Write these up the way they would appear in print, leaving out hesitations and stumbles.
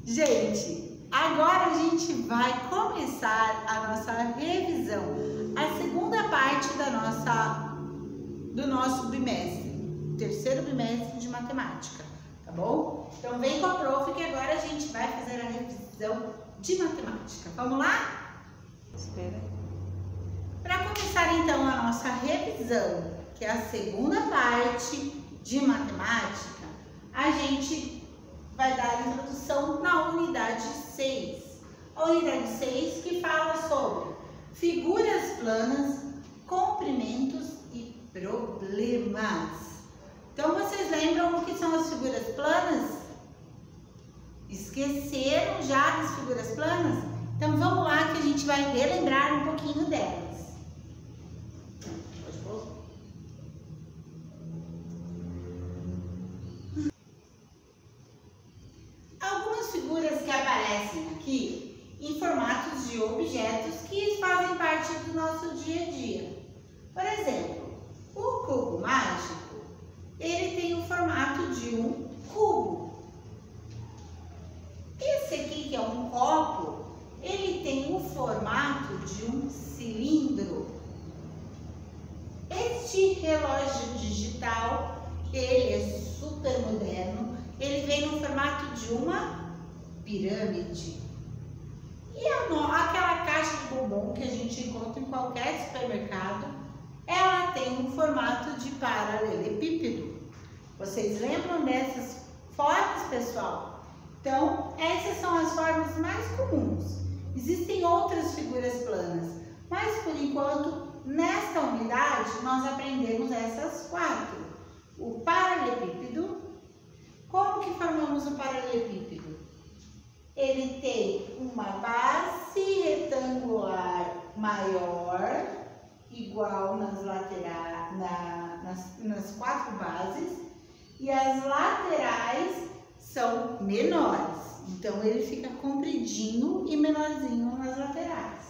Gente, agora a gente vai começar a nossa revisão, a segunda parte do nosso bimestre, terceiro bimestre de matemática, tá bom? Então vem com a prof que agora a gente vai fazer a revisão de matemática. Vamos lá? Espera aí. Para começar então a nossa revisão, que é a segunda parte de matemática, a gente vai dar a introdução na unidade 6. A unidade 6 que fala sobre figuras planas, comprimentos e problemas. Então vocês lembram o que são as figuras planas? Esqueceram já das figuras planas? Então vamos lá que a gente vai relembrar um pouquinho delas. Figuras que aparecem aqui em formatos de objetos que fazem parte do nosso dia a dia. Por exemplo, o cubo mágico, ele tem o formato de um cubo. Esse aqui, que é um copo, ele tem o formato de um cilindro. Este relógio digital, ele é super moderno, ele vem no formato de uma pirâmide. E aquela caixa de bombom que a gente encontra em qualquer supermercado, ela tem um formato de paralelepípedo. Vocês lembram dessas formas, pessoal? Então, essas são as formas mais comuns. Existem outras figuras planas, mas por enquanto, nesta unidade, nós aprendemos essas quatro. O paralelepípedo. Como que formamos o paralelepípedo? Ele tem uma base retangular maior, igual nas laterais, nas quatro bases, e as laterais são menores. Então ele fica compridinho e menorzinho nas laterais.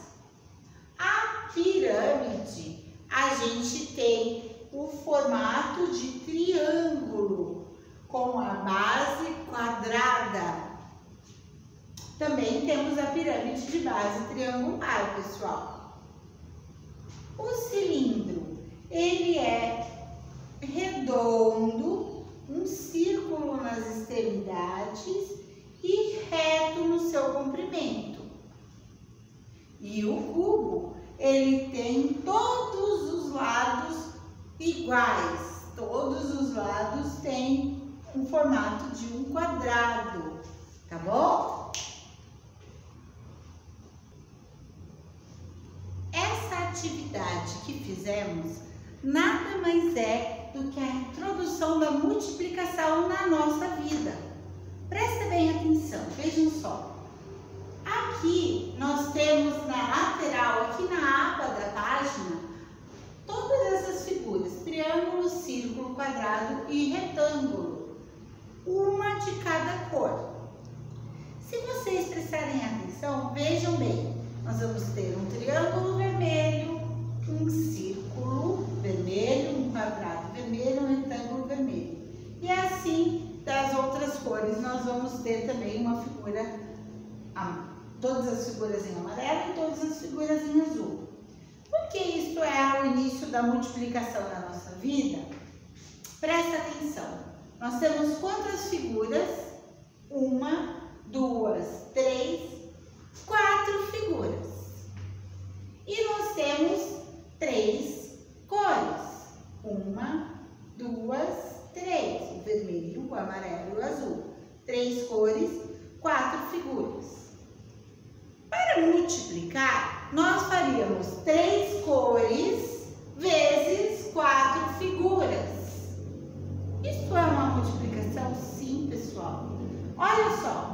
A pirâmide, a gente tem o formato de triângulo, com a base quadrada. Também temos a pirâmide de base triangular, pessoal. O cilindro, ele é redondo, um círculo nas extremidades e reto no seu comprimento. E o cubo, ele tem todos os lados iguais. Todos os lados têm um formato de um quadrado, tá bom? Atividade que fizemos nada mais é do que a introdução da multiplicação na nossa vida. Prestem bem atenção, vejam só. Aqui nós temos na lateral, aqui na aba da página, todas essas figuras: triângulo, círculo, quadrado e retângulo, uma de cada cor. Se vocês prestarem atenção, vejam bem. Nós vamos ter um triângulo vermelho, um círculo vermelho, um quadrado vermelho, um retângulo vermelho. E assim, das outras cores, nós vamos ter também uma figura, todas as figuras em amarelo e todas as figuras em azul. Porque isso é o início da multiplicação na nossa vida? Presta atenção. Nós temos quantas figuras? 1, 2, 3, 4 figuras. E nós temos 3 cores. 1, 2, 3. O vermelho, o amarelo e o azul. 3 cores, 4 figuras. Para multiplicar, nós faríamos 3 cores vezes 4 figuras. Isso é uma multiplicação? Sim, pessoal. Olha só.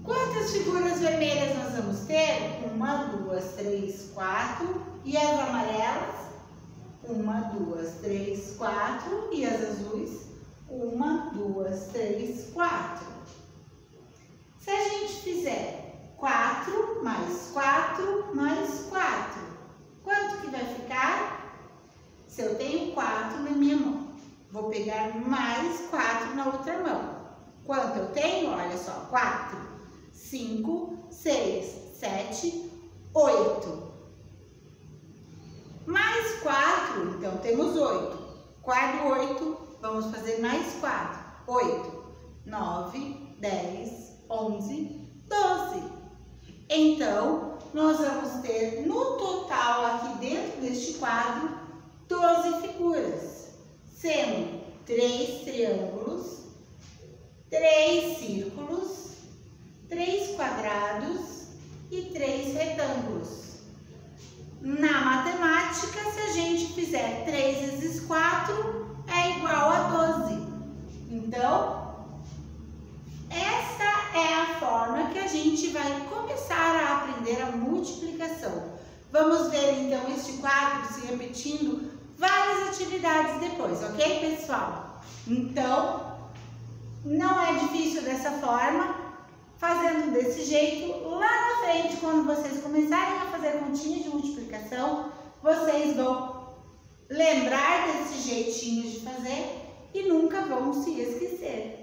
Quantas figuras vermelhas nós vamos ter? 1, 2, 3, 4. E as amarelas? 1, 2, 3, 4. E as azuis? 1, 2, 3, 4. Se a gente fizer 4 mais 4 mais 4, quanto que vai ficar? Se eu tenho 4 na minha mão, vou pegar mais 4 na outra quanto eu tenho? Olha só, 4, 5, 6, 7, 8. Mais 4, então temos 8. 4, 8, vamos fazer mais 4. 8, 9, 10, 11, 12. Então, nós vamos ter no total aqui dentro deste quadro 12 figuras, sendo 3 triângulos, 3 círculos, 3 quadrados e 3 retângulos. Na matemática, se a gente fizer 3 vezes 4, é igual a 12. Então, essa é a forma que a gente vai começar a aprender a multiplicação. Vamos ver então este quadro se repetindo várias atividades depois, ok, pessoal? Então, não é difícil dessa forma, fazendo desse jeito. Lá na frente, quando vocês começarem a fazer continhas de multiplicação, vocês vão lembrar desse jeitinho de fazer e nunca vão se esquecer.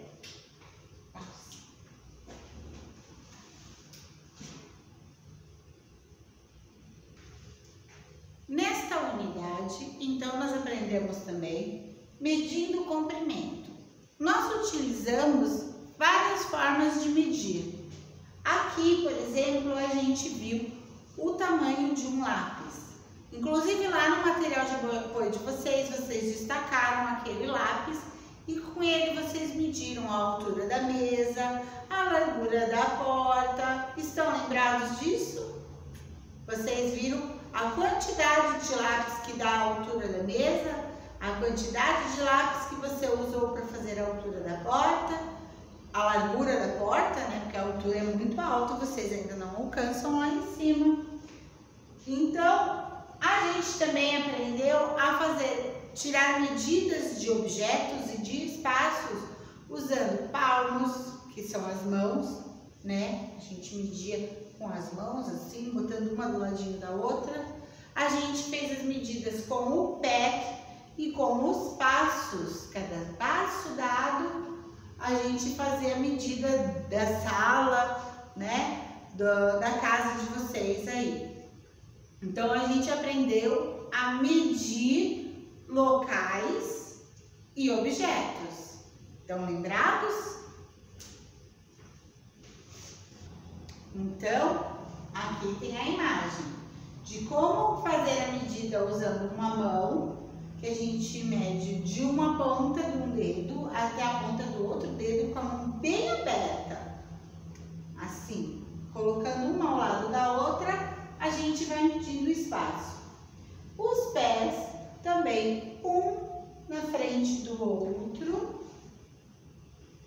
Nesta unidade, então, nós aprendemos também medindo o comprimento. Nós utilizamos várias formas de medir. Aqui, por exemplo, a gente viu o tamanho de um lápis. Inclusive, lá no material de apoio de vocês destacaram aquele lápis e com ele vocês mediram a altura da mesa, a largura da porta. Estão lembrados disso? Vocês viram a quantidade de lápis que dá a altura da mesa, a quantidade de lápis que você usou para fazer a altura da porta, a largura da porta, né? Porque a altura é muito alta, vocês ainda não alcançam lá em cima. Então, a gente também aprendeu a tirar medidas de objetos e de espaços usando palmos, que são as mãos, né? A gente media com as mãos, assim, botando uma do ladinho da outra. A gente fez as medidas com o pé e com os passos. Cada passo dado, a gente fazia a medida da sala, né? Da casa de vocês aí. Então, a gente aprendeu a medir locais e objetos. Estão lembrados? Então, aqui tem a imagem de como fazer a medida usando uma mão, que a gente mede de uma ponta de um dedo até a ponta do outro dedo com a mão bem aberta. Assim, colocando uma ao lado da outra, a gente vai medindo o espaço. Os pés também, um na frente do outro,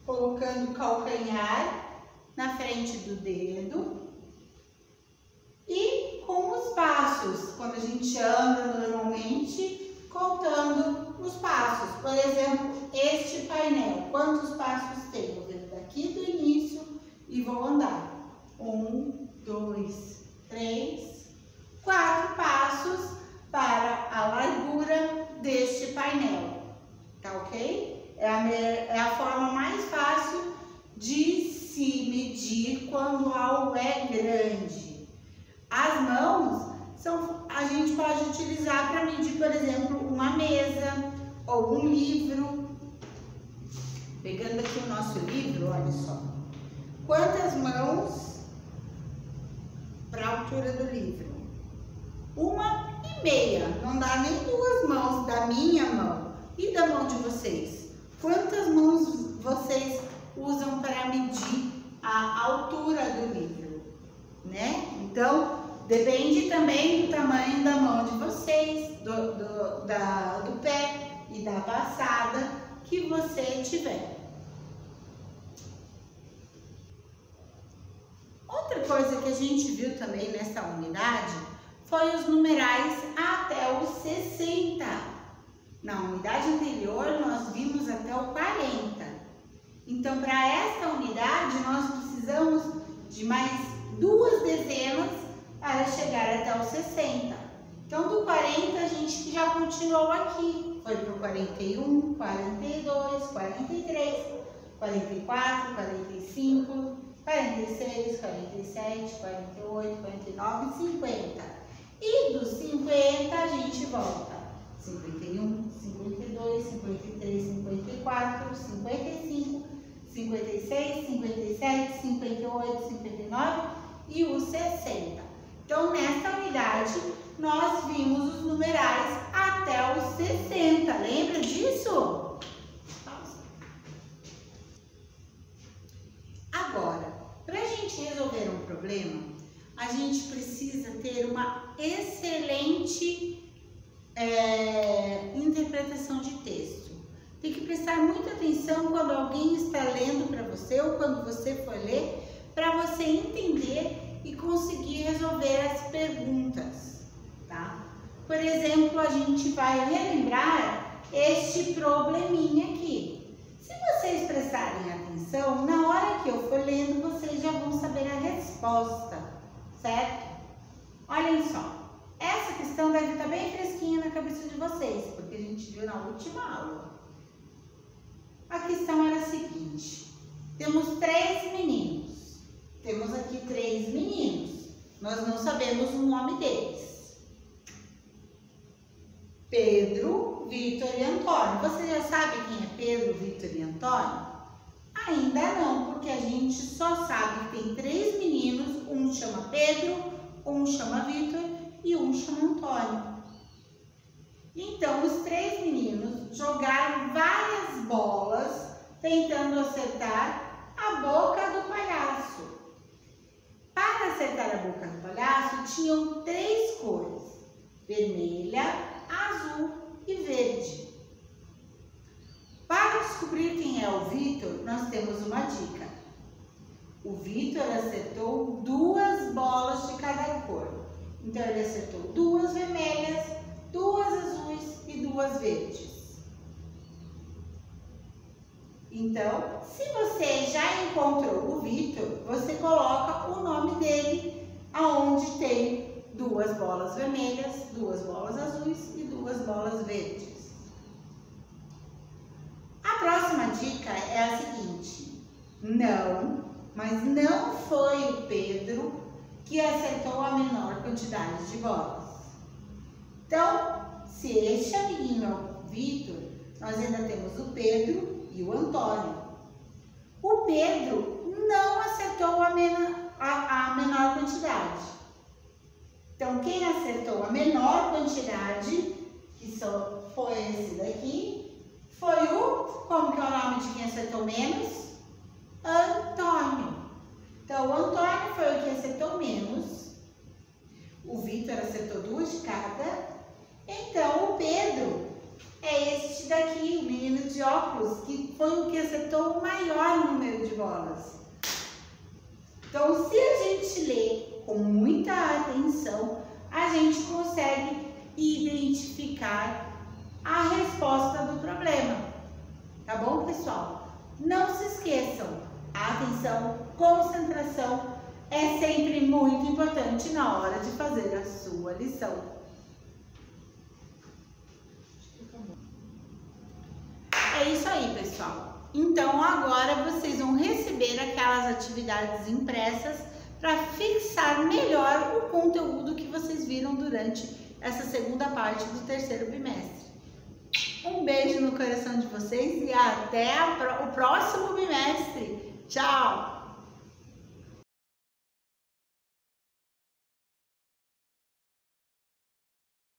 colocando o calcanhar na frente do dedo e com os passos, quando a gente anda normalmente, contando os passos. Por exemplo, este painel, quantos passos tem? Eu venho daqui do início e vou andar. 1, 2, 3, 4 passos para a largura deste painel. Tá ok? É a forma mais fácil de se medir quando algo é grande. As mãos a gente pode utilizar para medir, por exemplo, uma mesa ou um livro. Pegando aqui o nosso livro, olha só. Quantas mãos para a altura do livro? 1,5. Não dá nem 2 mãos da minha mão e da mão de vocês. Quantas mãos vocês usam para medir a altura do livro, né? Então, depende também do tamanho da mão de vocês, do pé e da passada que você tiver. Outra coisa que a gente viu também nessa unidade foi os numerais até o 60. Na unidade anterior, nós vimos até o 40. Então, para esta unidade, nós precisamos de mais 2 dezenas para chegar até o 60. Então, do 40, a gente já continuou aqui. Foi para o 41, 42, 43. 44, 45, 46, 47, 48, 49, 50. E dos 50 a gente volta. 51, 52, 53, 54, 55, 56, 57, 58, 59 e os 60. Então, nesta unidade, nós vimos os numerais até os 60. Lembra disso? Agora, para a gente resolver um problema, a gente precisa ter uma excelente interpretação de texto. Tem que prestar muita atenção quando alguém está lendo para você ou quando você for ler, para você entender e conseguir resolver as perguntas, tá? Por exemplo, a gente vai relembrar este probleminha aqui. Se vocês prestarem atenção, na hora que eu for lendo, vocês já vão saber a resposta, certo? Olhem só, essa questão deve estar bem fresquinha na cabeça de vocês, porque a gente viu na última aula. A questão era a seguinte: temos 3 meninos. Temos aqui 3 meninos. Nós não sabemos o nome deles. Pedro, Vitor e Antônio. Você já sabe quem é Pedro, Vitor e Antônio? Ainda não, porque a gente só sabe que tem 3 meninos. Um chama Pedro, um chama Vitor e um chama Antônio. Então, os 3 meninos jogaram várias bolas tentando acertar a boca do palhaço. Para acertar a boca do palhaço, tinham 3 cores: vermelha, azul e verde. Para descobrir quem é o Vitor, nós temos uma dica. O Vitor acertou 2 bolas de cada cor. Então, ele acertou 2 vermelhas, 2 azuis e 2 verdes. Então, se você já encontrou o Vitor, você coloca o nome dele aonde tem 2 bolas vermelhas, 2 bolas azuis e 2 bolas verdes. A próxima dica é a seguinte: mas não foi o Pedro que acertou a menor quantidade de bolas. Então, se este amiguinho é o Vitor, nós ainda temos o Pedro e o Antônio. O Pedro não acertou a menor quantidade. Então, quem acertou a menor quantidade, que só foi esse daqui, foi como que é o nome de quem acertou menos? Antônio. Então, o Antônio foi o que acertou menos. O Vitor acertou 2 de cada. Então, o Pedro é este daqui, o menino de óculos, que foi o que acertou o maior número de bolas. Então, se a gente lê com muita atenção, a gente consegue identificar a resposta do problema. Tá bom, pessoal? Não se esqueçam, a atenção, concentração é sempre muito importante na hora de fazer a sua lição. É isso aí, pessoal. Então, agora vocês vão receber aquelas atividades impressas para fixar melhor o conteúdo que vocês viram durante essa segunda parte do 3º bimestre. Um beijo no coração de vocês e até o próximo bimestre. Tchau!